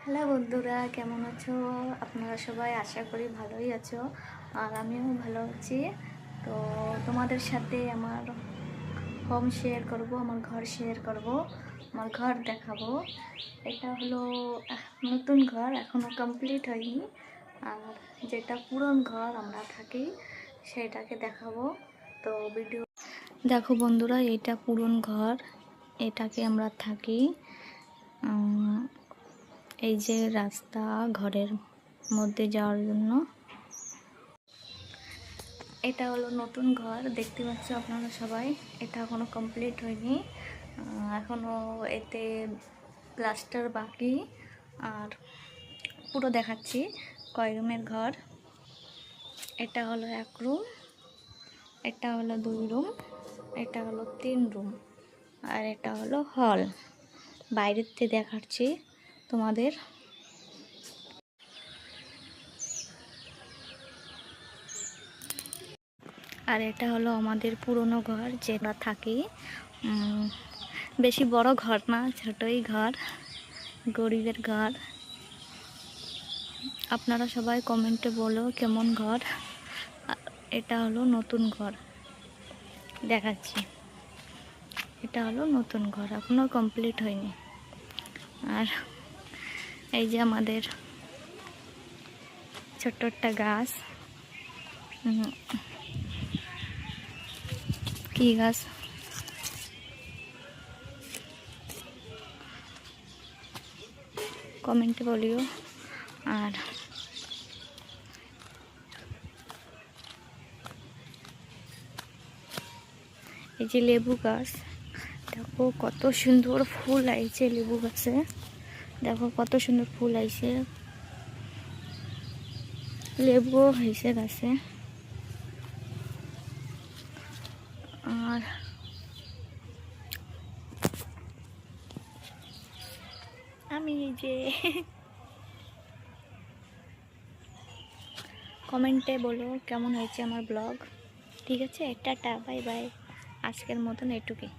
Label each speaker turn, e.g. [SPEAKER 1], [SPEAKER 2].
[SPEAKER 1] Hello বন্ধুরা, কেমন আছো? আপনারা সবাই আশা করি ভালোই আছো, আর আমিও ভালো আছি। তো তোমাদের সাথে আমার হোম শেয়ার করব, আমার ঘর শেয়ার করব, আমার ঘর দেখাবো। এটা হলো নতুন ঘর, এখনও কমপ্লিট হয়নি। আর যেটা পুরনো ঘর আমরা থাকি সেটাকে দেখাবো। তো ভিডিও দেখো বন্ধুরা, এটা পুরনো ঘর, এটাকে আমরা থাকি। এই যে রাস্তা ঘরের মধ্যে যাওয়ার জন্য। এটা হলো নতুন ঘর, দেখতে পাচ্ছ আপনারা সবাই। এটা এখনো কমপ্লিট হয়নি, এখনো এতে প্লাস্টার বাকি। আর পুরো দেখাচ্ছি কয় রুমের ঘর। এটা হলো 1 রুম, এটা হলো 2 রুম, এটা হলো 3 রুম, আর এটা হলো হল। বাইরের থেকে দেখাচ্ছি তোমাদের। আর এটা হলো আমাদের পুরনো ঘর, যেটা থাকি। বেশি বড় ঘর না, ছোটই ঘর, গরিবের ঘর। আপনারা সবাই কমেন্টে বলো কেমন ঘর। এটা হলো নতুন ঘর, দেখাচ্ছি। এটা হলো নতুন ঘর, এখনো কমপ্লিট হয়নি। আর এই যে আমাদের ছোট্ট একটা গাছ, কি গাছ কমেন্টে বলিও। আর এই যে লেবু গাছ, দেখো কত সুন্দর ফুল আইছে লেবু গাছে। দেখো কত সুন্দর ফুল আইছে, লেবুও হয়েছে গাছে। আর আমি এই যে কমেন্টে বলো কেমন হয়েছে আমার ব্লগ। ঠিক আছে, টাটা, বাই বাই। আজকের মতন এটুকুই।